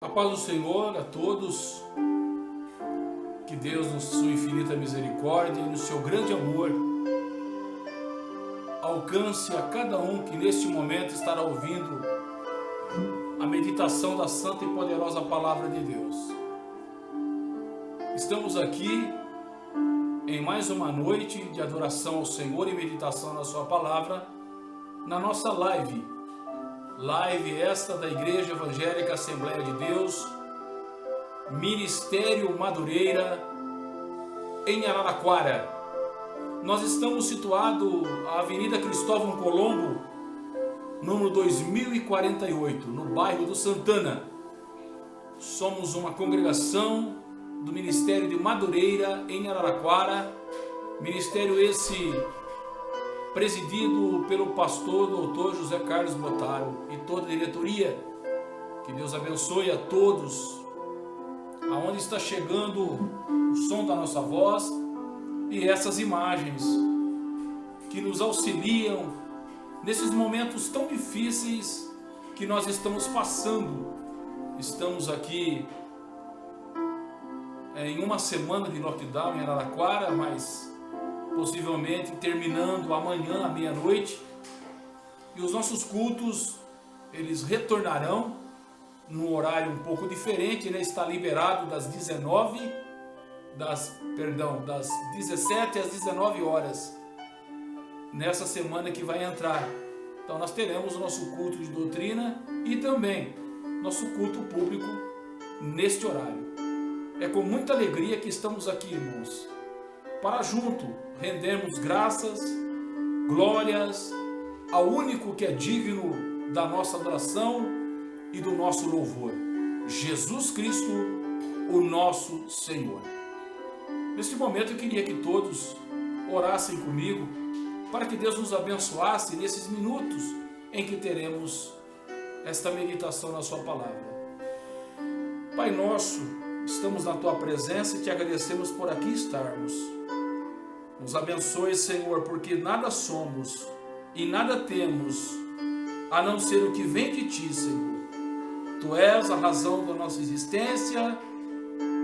A paz do Senhor a todos, que Deus, na sua infinita misericórdia e no seu grande amor, alcance a cada um que neste momento estará ouvindo a meditação da santa e poderosa palavra de Deus. Estamos aqui em mais uma noite de adoração ao Senhor e meditação na sua palavra, na nossa live esta da Igreja Evangélica Assembleia de Deus, Ministério Madureira, em Araraquara. Nós estamos situados na Avenida Cristóvão Colombo, número 2048, no bairro do Santana. Somos uma congregação do Ministério de Madureira, em Araraquara, ministério esse presidido pelo pastor doutor José Carlos Botaro e toda a diretoria. Que Deus abençoe a todos, aonde está chegando o som da nossa voz e essas imagens que nos auxiliam nesses momentos tão difíceis que nós estamos passando. Estamos aqui em uma semana de lockdown em Araraquara, mas possivelmente terminando amanhã à meia-noite, e os nossos cultos eles retornarão num horário um pouco diferente, né? Está liberado das 17 às 19 horas nessa semana que vai entrar. Então nós teremos o nosso culto de doutrina e também nosso culto público neste horário. É com muita alegria que estamos aqui, irmãos, para junto rendermos graças, glórias ao único que é digno da nossa adoração e do nosso louvor, Jesus Cristo, o nosso Senhor. Neste momento eu queria que todos orassem comigo para que Deus nos abençoasse nesses minutos em que teremos esta meditação na sua palavra. Pai nosso, estamos na tua presença e te agradecemos por aqui estarmos. Nos abençoe, Senhor, porque nada somos e nada temos a não ser o que vem de ti, Senhor. Tu és a razão da nossa existência,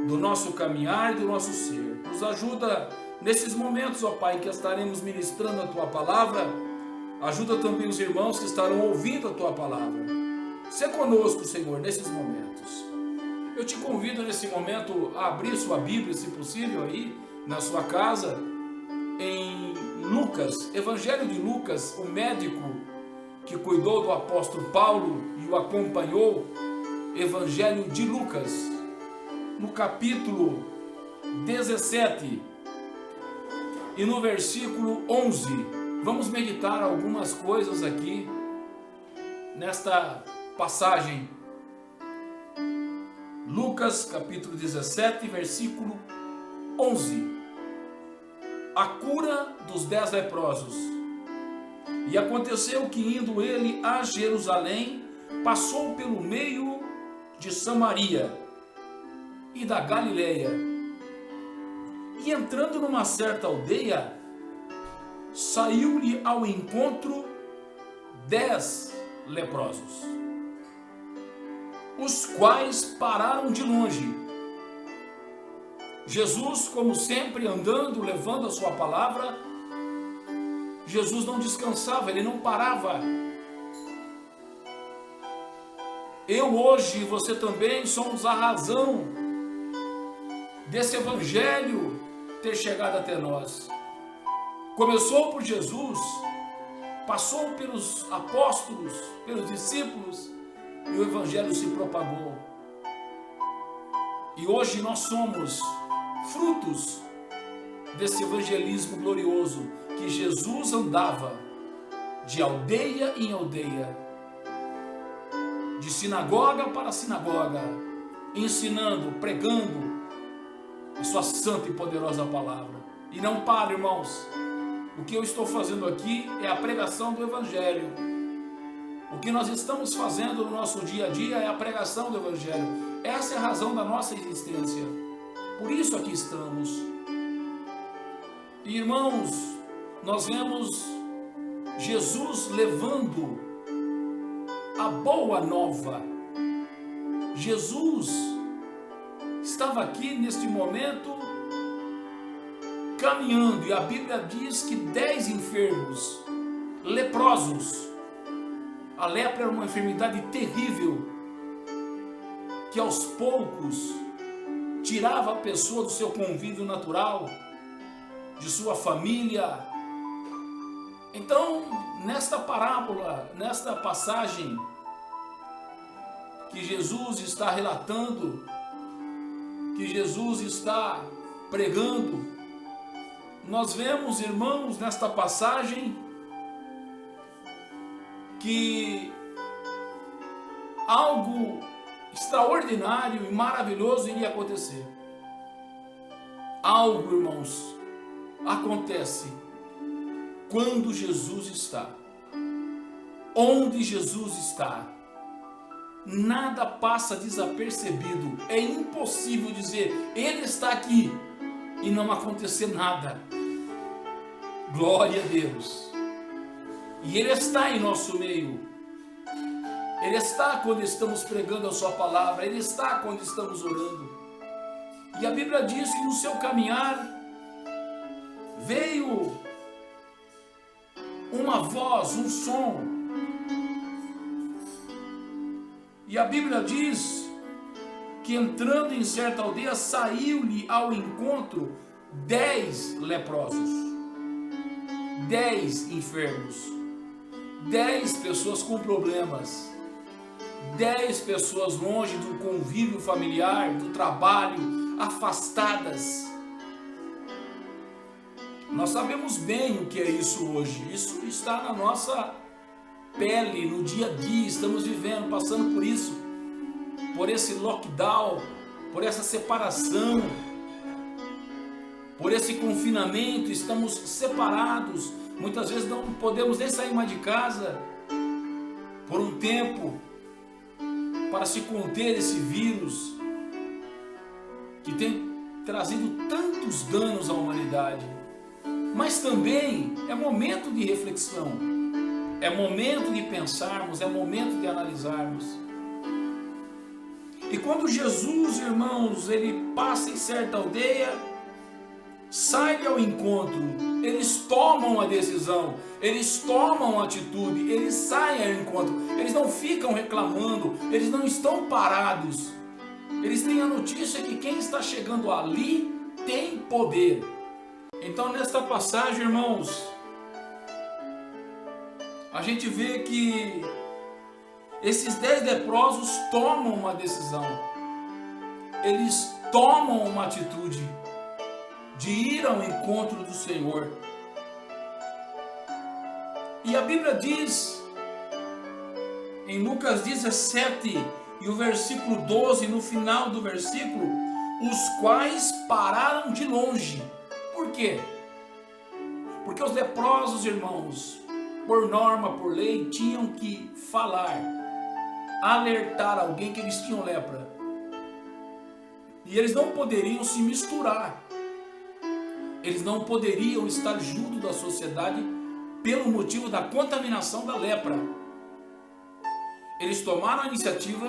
do nosso caminhar e do nosso ser. Nos ajuda nesses momentos, ó Pai, que estaremos ministrando a tua palavra. Ajuda também os irmãos que estarão ouvindo a tua palavra. Sê conosco, Senhor, nesses momentos. Eu te convido nesse momento a abrir sua Bíblia, se possível, aí na sua casa, em Lucas, Evangelho de Lucas, o médico que cuidou do apóstolo Paulo e o acompanhou, Evangelho de Lucas, no capítulo 17 e no versículo 11. Vamos meditar algumas coisas aqui nesta passagem. Lucas capítulo 17, versículo 11. A cura dos 10 leprosos. E aconteceu que, indo ele a Jerusalém, passou pelo meio de Samaria e da Galileia. E entrando numa certa aldeia, saiu-lhe ao encontro 10 leprosos, os quais pararam de longe. Jesus, como sempre, andando, levando a sua palavra, Jesus não descansava, ele não parava. Eu hoje e você também somos a razão desse evangelho ter chegado até nós. Começou por Jesus, passou pelos apóstolos, pelos discípulos, e o evangelho se propagou. E hoje nós somos frutos desse evangelismo glorioso, que Jesus andava de aldeia em aldeia, de sinagoga para sinagoga, ensinando, pregando a sua santa e poderosa palavra. E não para, irmãos. O que eu estou fazendo aqui é a pregação do evangelho. O que nós estamos fazendo no nosso dia a dia é a pregação do evangelho. Essa é a razão da nossa existência. Por isso aqui estamos. E, irmãos, nós vemos Jesus levando a boa nova Jesus estava aqui neste momento caminhando, e a Bíblia diz que 10 enfermos, leprosos, a lepra era uma enfermidade terrível, que aos poucos tirava a pessoa do seu convívio natural, de sua família. Então, nesta parábola, nesta passagem que Jesus está relatando, que Jesus está pregando, nós vemos, irmãos, nesta passagem, que algo extraordinário e maravilhoso iria acontecer. Algo, irmãos, acontece quando Jesus está. Onde Jesus está, nada passa desapercebido. É impossível dizer, Ele está aqui, e não acontecer nada. Glória a Deus. E Ele está em nosso meio. Ele está quando estamos pregando a sua palavra. Ele está quando estamos orando. E a Bíblia diz que no seu caminhar veio uma voz, um som. E a Bíblia diz que entrando em certa aldeia, saiu-lhe ao encontro 10 leprosos, 10 enfermos, 10 pessoas com problemas, 10 pessoas longe do convívio familiar, do trabalho, afastadas. Nós sabemos bem o que é isso hoje. Isso está na nossa pele, no dia a dia. Estamos vivendo, passando por isso, por esse lockdown, por essa separação, por esse confinamento. Estamos separados. Muitas vezes não podemos nem sair mais de casa por um tempo, para se conter esse vírus que tem trazido tantos danos à humanidade. Mas também é momento de reflexão, é momento de pensarmos, é momento de analisarmos. E quando Jesus, irmãos, ele passa em certa aldeia, sai ao encontro, eles tomam a decisão, eles tomam a atitude, eles saem ao encontro, eles não ficam reclamando, eles não estão parados, eles têm a notícia que quem está chegando ali tem poder. Então, nesta passagem, irmãos, a gente vê que esses 10 leprosos tomam uma decisão, eles tomam uma atitude de ir ao encontro do Senhor. E a Bíblia diz, em Lucas 17, e o versículo 12, no final do versículo, os quais pararam de longe. Por quê? Porque os leprosos, irmãos, por norma, por lei, tinham que falar, alertar alguém que eles tinham lepra. E eles não poderiam se misturar. Eles não poderiam estar junto da sociedade pelo motivo da contaminação da lepra. Eles tomaram a iniciativa,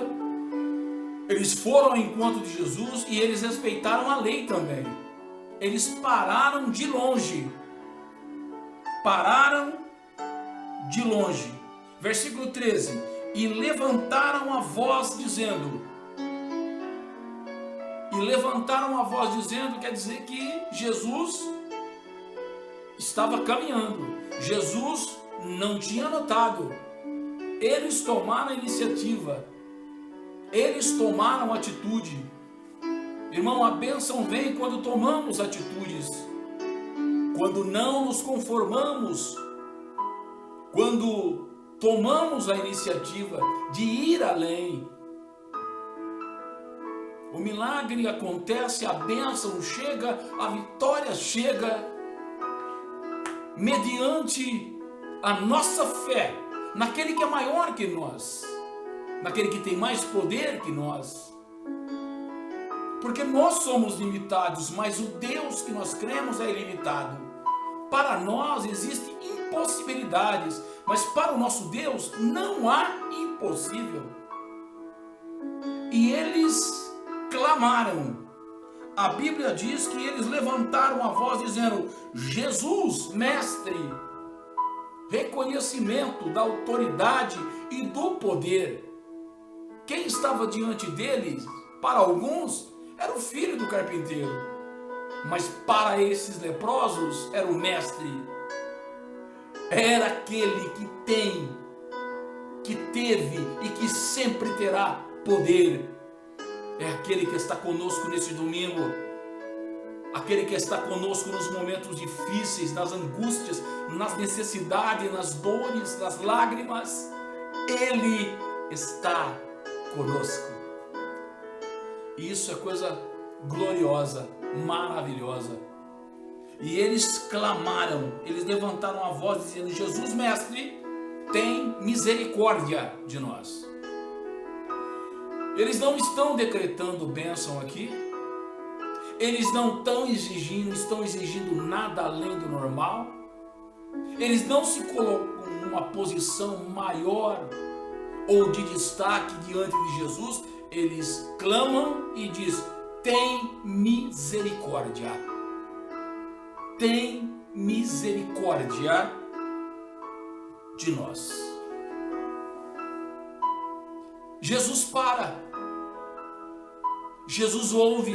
eles foram ao encontro de Jesus e eles respeitaram a lei também. Eles pararam de longe. Pararam de longe. Versículo 13. E levantaram a voz dizendo. E levantaram a voz dizendo, quer dizer que Jesus estava caminhando. Jesus não tinha notado. Eles tomaram a iniciativa. Eles tomaram atitude. Irmão, a bênção vem quando tomamos atitudes. Quando não nos conformamos. Quando tomamos a iniciativa de ir além. O milagre acontece, a bênção chega, a vitória chega, mediante a nossa fé, naquele que é maior que nós, naquele que tem mais poder que nós. Porque nós somos limitados, mas o Deus que nós cremos é ilimitado. Para nós existem impossibilidades, mas para o nosso Deus não há impossível. e eles clamaram. A Bíblia diz que eles levantaram a voz dizendo: Jesus, mestre. Reconhecimento da autoridade e do poder. Quem estava diante deles, para alguns, era o filho do carpinteiro, mas para esses leprosos era o mestre. Era aquele que tem, que teve e que sempre terá poder. É aquele que está conosco nesse domingo, aquele que está conosco nos momentos difíceis, nas angústias, nas necessidades, nas dores, nas lágrimas. Ele está conosco. E isso é coisa gloriosa, maravilhosa. E eles clamaram, eles levantaram a voz dizendo: Jesus, mestre, tem misericórdia de nós. Eles não estão decretando bênção aqui. Eles não estão exigindo nada além do normal. Eles não se colocam numa posição maior ou de destaque diante de Jesus. Eles clamam e diz: tem misericórdia. Tem misericórdia de nós. Jesus para. Jesus ouve.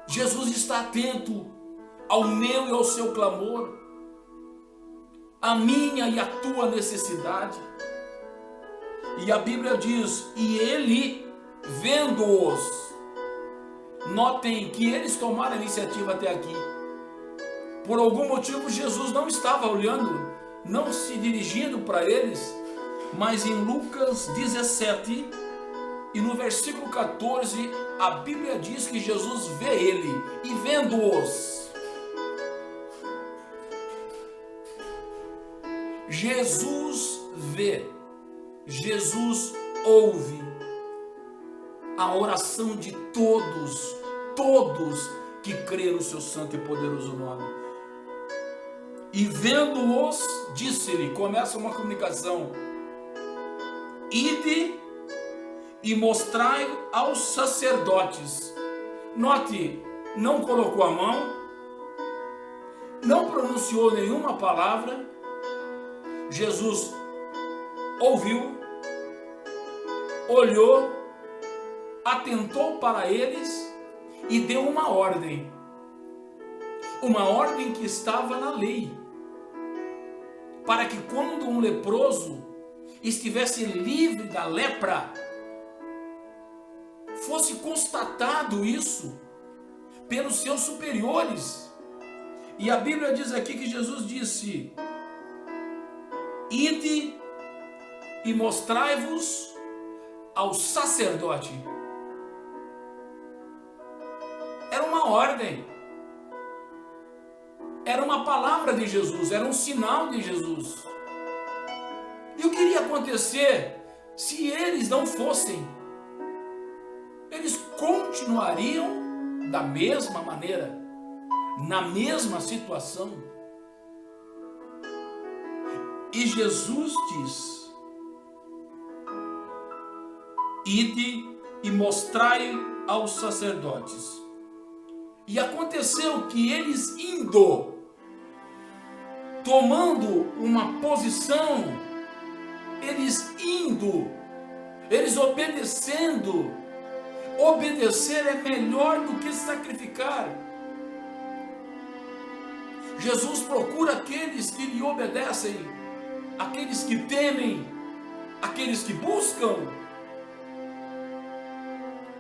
Jesus está atento ao meu e ao seu clamor, a minha e a tua necessidade. E a Bíblia diz: e ele, vendo-os, notem que eles tomaram a iniciativa até aqui. Por algum motivo Jesus não estava olhando, não se dirigindo para eles, mas em Lucas 17 e no versículo 14, a Bíblia diz que Jesus vê ele e vendo-os. Jesus vê, Jesus ouve a oração de todos que crêem no seu santo e poderoso nome. E vendo-os, disse-lhe, começa uma comunicação: ide e mostrai aos sacerdotes. Note, não colocou a mão, não pronunciou nenhuma palavra. Jesus ouviu, olhou, atentou para eles e deu uma ordem que estava na lei, para que quando um leproso estivesse livre da lepra, fosse constatado isso pelos seus superiores. E a Bíblia diz aqui que Jesus disse: ide e mostrai-vos ao sacerdote. Era uma ordem, era uma palavra de Jesus, era um sinal de Jesus. E o que iria acontecer se eles não fossem? Eles continuariam da mesma maneira, na mesma situação. E Jesus diz: ide e mostrai aos sacerdotes. E aconteceu que eles indo, tomando uma posição, eles indo, eles obedecendo. Obedecer é melhor do que sacrificar. Jesus procura aqueles que lhe obedecem, aqueles que temem, aqueles que buscam.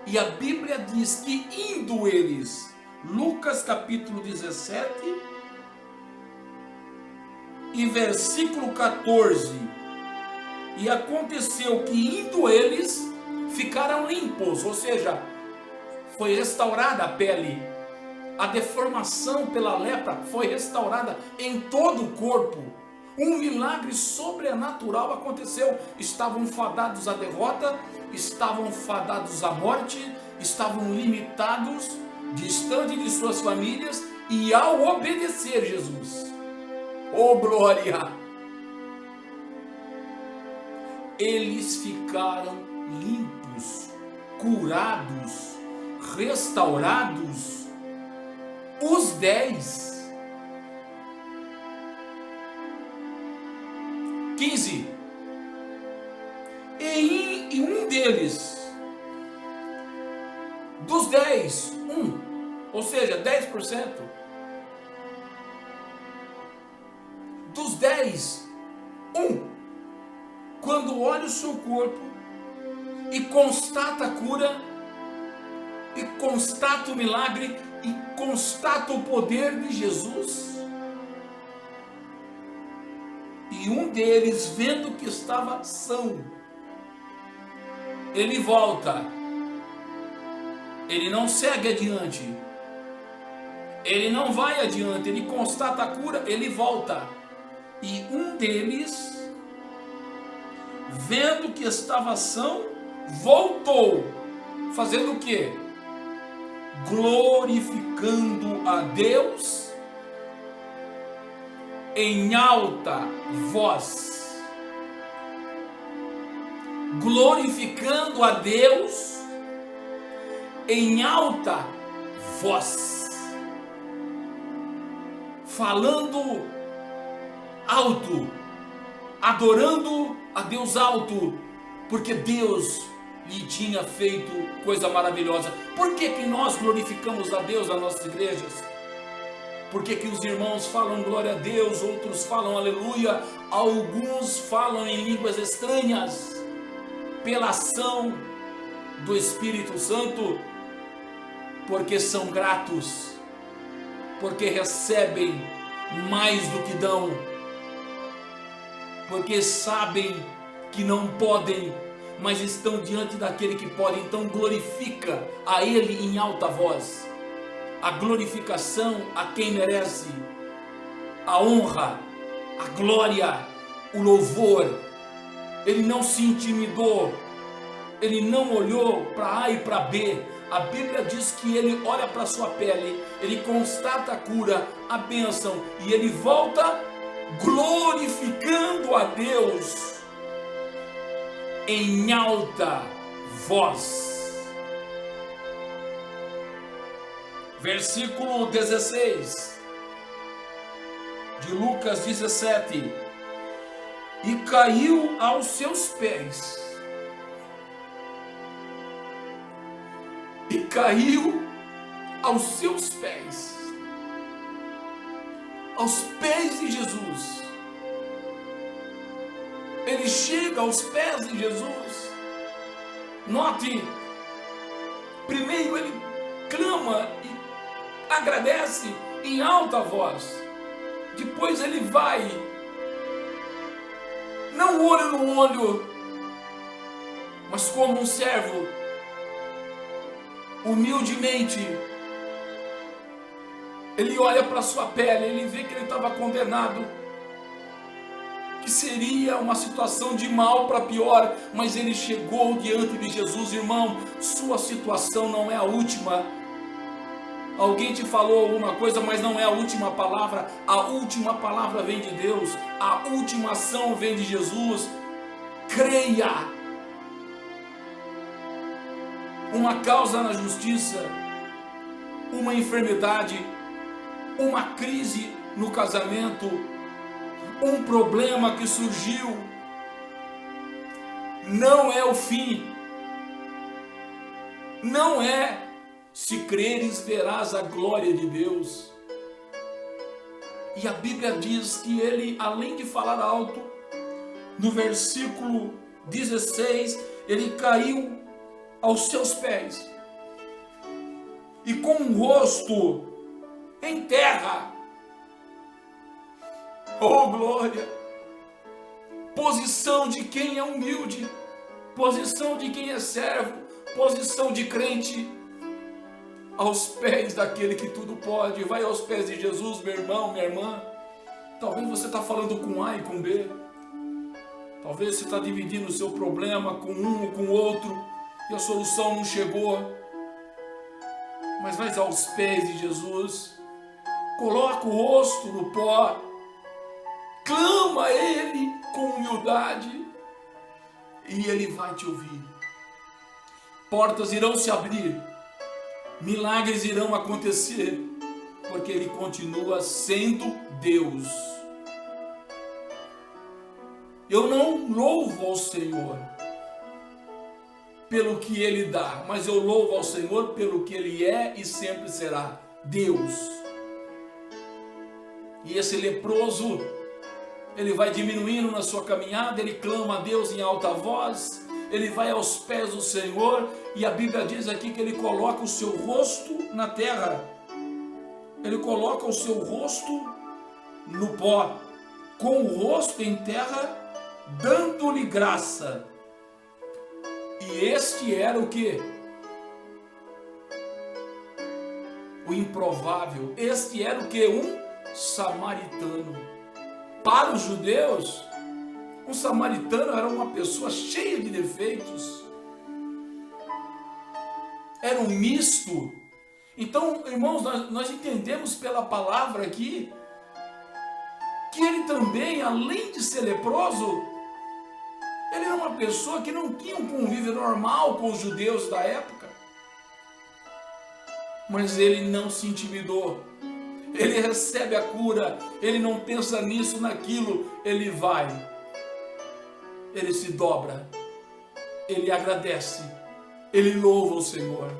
E a Bíblia diz que indo eles, Lucas capítulo 17 e versículo 14, e aconteceu que indo eles, ficaram limpos, ou seja, foi restaurada a pele, a deformação pela lepra foi restaurada em todo o corpo. Um milagre sobrenatural aconteceu. Estavam fadados à derrota, estavam fadados à morte, estavam limitados, distante de suas famílias, e ao obedecer Jesus, oh glória, eles ficaram limpos, curados, restaurados, os 10. 15. E um deles, dos 10, ou seja, 10%, dos 10, quando olha o seu corpo e constata a cura, e constata o milagre, e constata o poder de Jesus, e um deles, vendo que estava são, ele volta, ele não segue adiante, ele não vai adiante, ele constata a cura, ele volta, e um deles, vendo que estava são, voltou, fazendo o quê? Glorificando a Deus em alta voz. Glorificando a Deus em alta voz. Falando alto, adorando a Deus alto, porque Deus lhe tinha feito coisa maravilhosa. Por que que nós glorificamos a Deus nas nossas igrejas? Por que que os irmãos falam glória a Deus, outros falam aleluia, alguns falam em línguas estranhas? Pela ação do Espírito Santo, porque são gratos, porque recebem mais do que dão, porque sabem que não podem, mas estão diante daquele que pode. Então glorifica a Ele em alta voz. A glorificação a quem merece, a honra, a glória, o louvor. Ele não se intimidou, ele não olhou para A e para B. A Bíblia diz que ele olha para a sua pele, ele constata a cura, a bênção, e ele volta glorificando a Deus em alta voz. Versículo 16 de Lucas 17: e caiu aos seus pés, e caiu aos seus pés, aos pés de Jesus. Ele chega aos pés de Jesus. Note, primeiro ele clama e agradece em alta voz. Depois ele vai, não olho no olho, mas como um servo, humildemente, ele olha para a sua pele, ele vê que ele estava condenado, que seria uma situação de mal para pior, mas ele chegou diante de Jesus. Irmão, sua situação não é a última. Alguém te falou alguma coisa, mas não é a última palavra. A última palavra vem de Deus, a última ação vem de Jesus. Creia. Uma causa na justiça, uma enfermidade, uma crise no casamento, um problema que surgiu, não é o fim, não é. Se creres, verás a glória de Deus. E a Bíblia diz que ele, além de falar alto, no versículo 16, ele caiu aos seus pés, e com o rosto em terra. Oh glória! Posição de quem é humilde, posição de quem é servo, posição de crente, aos pés daquele que tudo pode. Vai aos pés de Jesus, meu irmão, minha irmã. Talvez você está falando com A e com B, talvez você está dividindo o seu problema com um ou com o outro, e a solução não chegou. Mas vai aos pés de Jesus, coloca o rosto no pó, clama a Ele com humildade, e Ele vai te ouvir. portas irão se abrir, milagres irão acontecer, porque Ele continua sendo Deus. Eu não louvo ao Senhor pelo que Ele dá, mas eu louvo ao Senhor pelo que Ele é e sempre será, Deus. E esse leproso, ele vai diminuindo na sua caminhada, ele clama a Deus em alta voz, ele vai aos pés do Senhor, e a Bíblia diz aqui que ele coloca o seu rosto na terra, ele coloca o seu rosto no pó, com o rosto em terra, dando-lhe graça. E este era o que? O improvável. Este era o que? Um samaritano. Para os judeus, um samaritano era uma pessoa cheia de defeitos, era um misto. Então, irmãos, nós entendemos pela palavra aqui que ele também, além de ser leproso, ele era uma pessoa que não tinha um convívio normal com os judeus da época. Mas ele não se intimidou. Ele recebe a cura, ele não pensa nisso, naquilo, ele vai. Ele se dobra, ele agradece, ele louva o Senhor.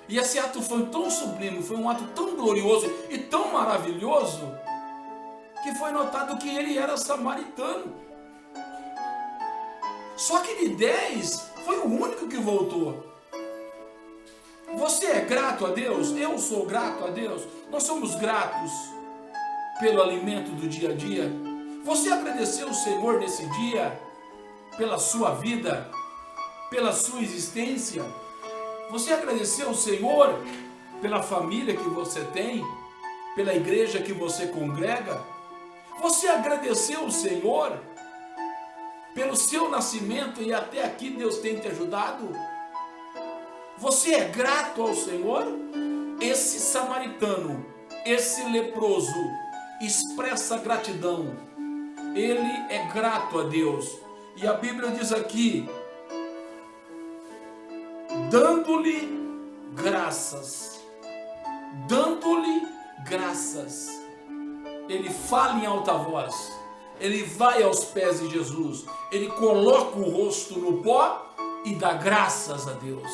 E esse ato foi tão sublime, foi um ato tão glorioso e tão maravilhoso, que foi notado que ele era samaritano. Só que de 10, foi o único que voltou. Você é grato a Deus? Eu sou grato a Deus. Nós somos gratos pelo alimento do dia a dia. Você agradeceu o Senhor nesse dia, pela sua vida, pela sua existência? Você agradeceu o Senhor pela família que você tem, pela igreja que você congrega? Você agradeceu o Senhor pelo seu nascimento e até aqui Deus tem te ajudado? Você é grato ao Senhor? Esse samaritano, esse leproso, expressa gratidão. Ele é grato a Deus. E a Bíblia diz aqui, dando-lhe graças. Dando-lhe graças. Ele fala em alta voz. Ele vai aos pés de Jesus. Ele coloca o rosto no pó e dá graças a Deus.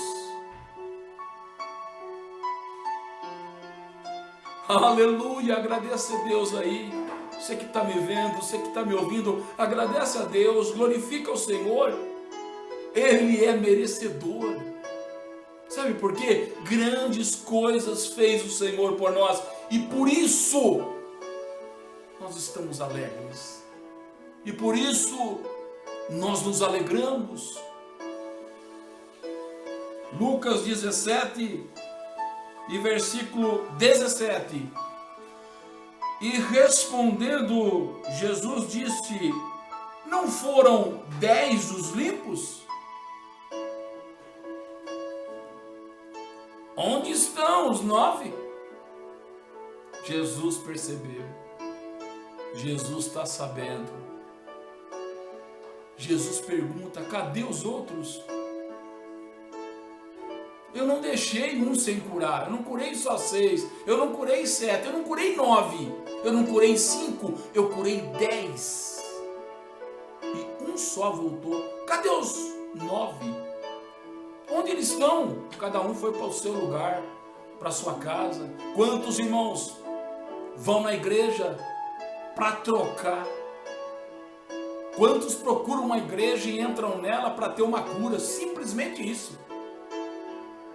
Aleluia, agradece a Deus aí. Você que está me vendo, você que está me ouvindo, agradece a Deus, glorifica o Senhor. Ele é merecedor. Sabe por quê? Grandes coisas fez o Senhor por nós e por isso nós estamos alegres. E por isso nós nos alegramos. Lucas 17 e versículo 17. E respondendo, Jesus disse: não foram 10 os limpos? Onde estão os 9? Jesus percebeu. Jesus está sabendo. Jesus pergunta: cadê os outros? Eu não deixei um sem curar, eu não curei só 6, eu não curei 7, eu não curei 9, eu não curei 5, eu curei 10. E um só voltou. Cadê os 9? Onde eles estão? Cada um foi para o seu lugar, para a sua casa. Quantos irmãos vão na igreja para trocar? Quantos procuram uma igreja e entram nela para ter uma cura? Simplesmente isso.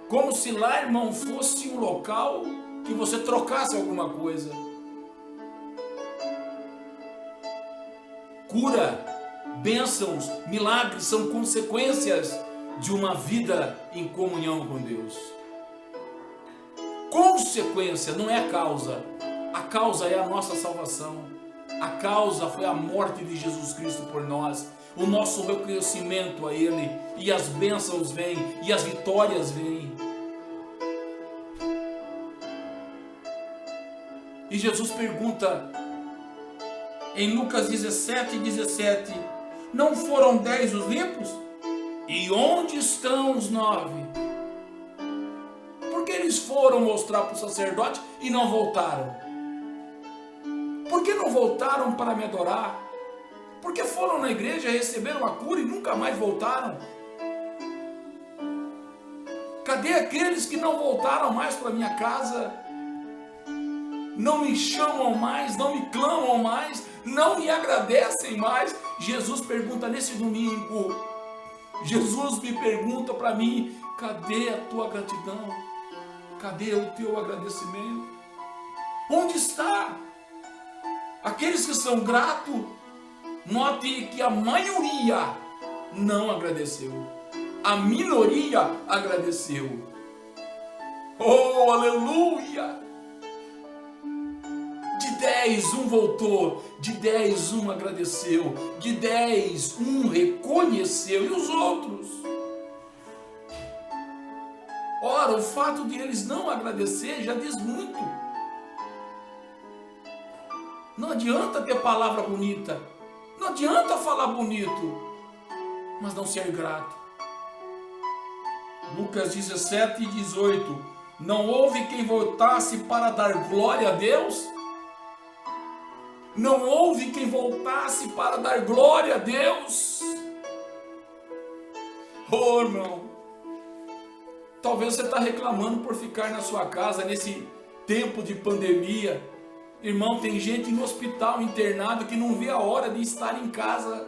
Como se lá, irmão, fosse um local que você trocasse alguma coisa. Cura, bênçãos, milagres são consequências de uma vida em comunhão com Deus. Consequência não é a causa. A causa é a nossa salvação. A causa foi a morte de Jesus Cristo por nós. O nosso reconhecimento a Ele. E as bênçãos vêm. E as vitórias vêm. E Jesus pergunta em Lucas 17, 17: não foram 10 os limpos? E onde estão os 9? Porque eles foram mostrar para o sacerdote e não voltaram. Por que não voltaram para me adorar? Porque foram na igreja, receberam a cura e nunca mais voltaram. Cadê aqueles que não voltaram mais para minha casa? Não me chamam mais, não me clamam mais, não me agradecem mais. Jesus pergunta nesse domingo, Jesus me pergunta para mim, cadê a tua gratidão? Cadê o teu agradecimento? Onde está? Aqueles que são gratos, note que a maioria não agradeceu. A minoria agradeceu. Oh, aleluia! De 10, um voltou. De 10, um agradeceu. De 10, um reconheceu. E os outros? Ora, o fato de eles não agradecer já diz muito. Não adianta ter palavra bonita. Não adianta falar bonito, mas não ser grato. Lucas 17 e 18. Não houve quem voltasse para dar glória a Deus? Não houve quem voltasse para dar glória a Deus? Oh, irmão, talvez você está reclamando por ficar na sua casa nesse tempo de pandemia. Irmão, tem gente no hospital internado que não vê a hora de estar em casa.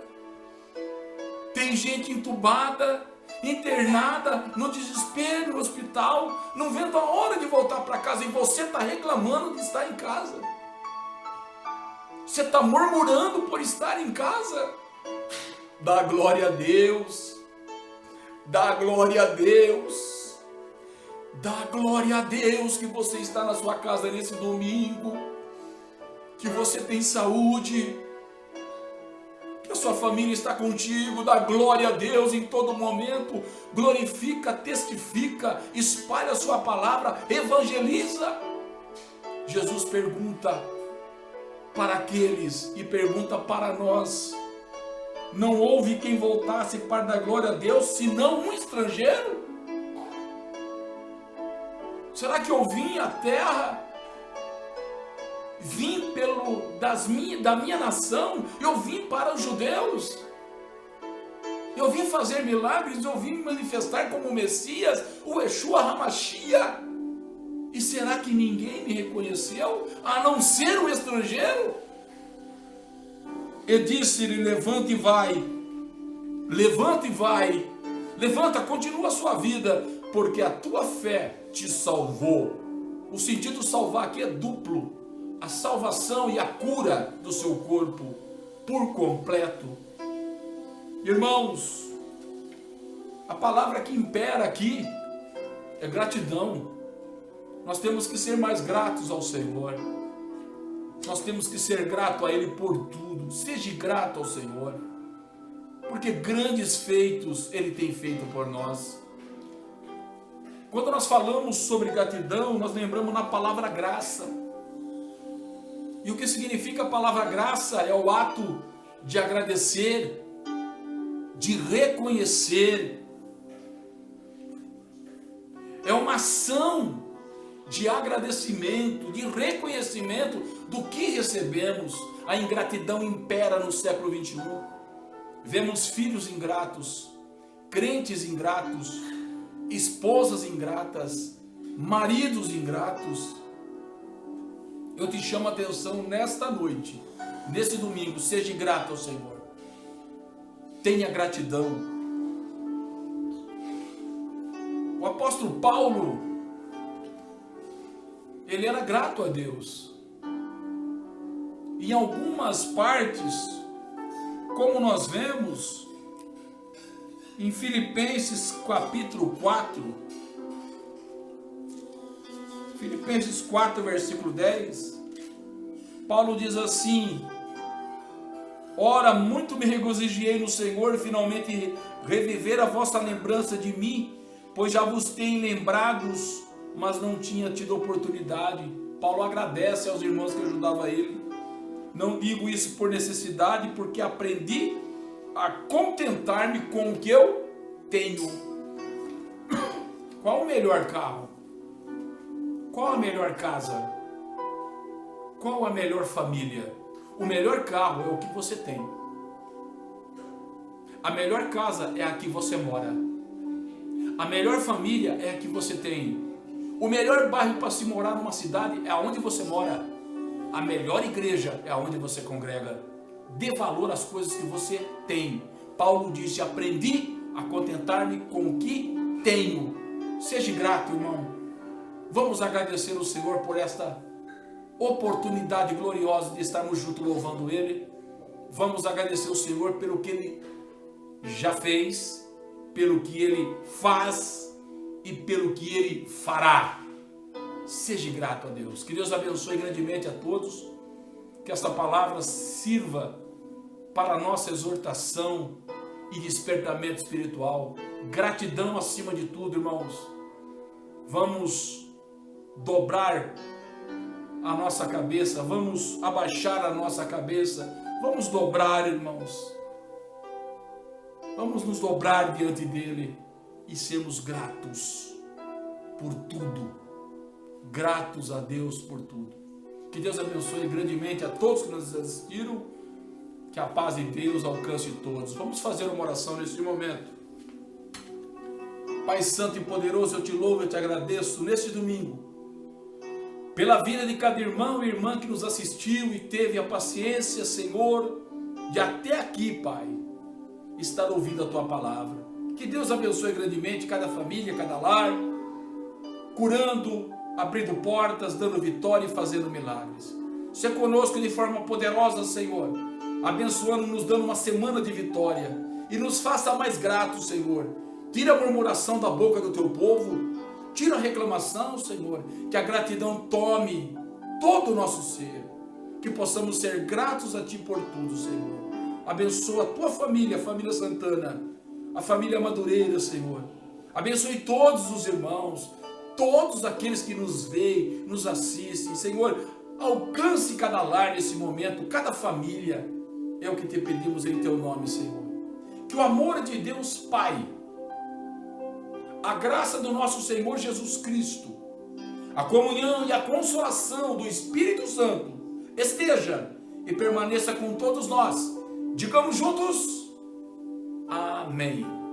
Tem gente entubada, internada, no desespero no hospital, não vendo a hora de voltar para casa, e você está reclamando de estar em casa. Você está murmurando por estar em casa. Dá glória a Deus. Dá glória a Deus. Dá glória a Deus que você está na sua casa nesse domingo, que você tem saúde, que a sua família está contigo. Dá glória a Deus em todo momento. Glorifica, testifica, espalha a sua palavra, evangeliza. Jesus pergunta para aqueles e pergunta para nós: não houve quem voltasse para dar glória a Deus, senão um estrangeiro? Será que eu vim à terra, vim da minha nação, eu vim para os judeus, eu vim fazer milagres, eu vim me manifestar como o Messias, o Yeshua HaMashiach? E será que ninguém me reconheceu, a não ser o estrangeiro? E disse-lhe: levanta e vai, levanta e vai, levanta, continua a sua vida, porque a tua fé te salvou. O sentido salvar aqui é duplo: a salvação e a cura do seu corpo por completo. Irmãos, a palavra que impera aqui é gratidão. Nós temos que ser mais gratos ao Senhor. Nós temos que ser grato a Ele por tudo. Seja grato ao Senhor, porque grandes feitos Ele tem feito por nós. Quando nós falamos sobre gratidão, nós lembramos na palavra graça. E o que significa a palavra graça é o ato de agradecer, de reconhecer. É uma ação de agradecimento, de reconhecimento do que recebemos. A ingratidão impera no século 21. Vemos filhos ingratos, crentes ingratos, esposas ingratas, maridos ingratos. Eu te chamo a atenção nesta noite, nesse domingo: seja grato ao Senhor. Tenha gratidão. O apóstolo Paulo, ele era grato a Deus. Em algumas partes, como nós vemos em Filipenses capítulo 4, Filipenses 4, versículo 10, Paulo diz assim: ora, muito me regozijei no Senhor, finalmente reviver a vossa lembrança de mim, pois já vos tenho lembrados, mas não tinha tido oportunidade. Paulo agradece aos irmãos que ajudavam ele. Não digo isso por necessidade, porque aprendi a contentar-me com o que eu tenho? Qual o melhor carro? Qual a melhor casa? Qual a melhor família? O melhor carro é o que você tem. A melhor casa é a que você mora. A melhor família é a que você tem. O melhor bairro para se morar numa cidade é aonde você mora. A melhor igreja é aonde você congrega. Dê valor às coisas que você tem. Paulo disse: aprendi a contentar-me com o que tenho. Seja grato, irmão. Vamos agradecer ao Senhor por esta oportunidade gloriosa de estarmos juntos louvando Ele. Vamos agradecer ao Senhor pelo que Ele já fez, pelo que Ele faz e pelo que Ele fará. Seja grato a Deus. Que Deus abençoe grandemente a todos. Que esta palavra sirva para a nossa exortação e despertamento espiritual. Gratidão acima de tudo, irmãos. Vamos dobrar a nossa cabeça, vamos abaixar a nossa cabeça, vamos dobrar, irmãos. Vamos nos dobrar diante dele e sermos gratos por tudo. Gratos a Deus por tudo. Que Deus abençoe grandemente a todos que nos assistiram. Que a paz de Deus alcance todos. Vamos fazer uma oração neste momento. Pai Santo e Poderoso, eu te louvo e te agradeço neste domingo pela vida de cada irmão e irmã que nos assistiu e teve a paciência, Senhor, de até aqui, Pai, estar ouvindo a Tua palavra. Que Deus abençoe grandemente cada família, cada lar, curando, abrindo portas, dando vitória e fazendo milagres. Se é conosco de forma poderosa, Senhor, abençoando, nos dando uma semana de vitória e nos faça mais gratos, Senhor. Tira a murmuração da boca do Teu povo, tira a reclamação, Senhor, que a gratidão tome todo o nosso ser, que possamos ser gratos a Ti por tudo, Senhor. Abençoa a Tua família, a família Santana, a família Madureira, Senhor. Abençoe todos os irmãos, todos aqueles que nos veem, nos assistem, Senhor. Alcance cada lar nesse momento, cada família. É o que Te pedimos em Teu nome, Senhor. Que o amor de Deus Pai, a graça do nosso Senhor Jesus Cristo, a comunhão e a consolação do Espírito Santo esteja e permaneça com todos nós. Digamos juntos: amém.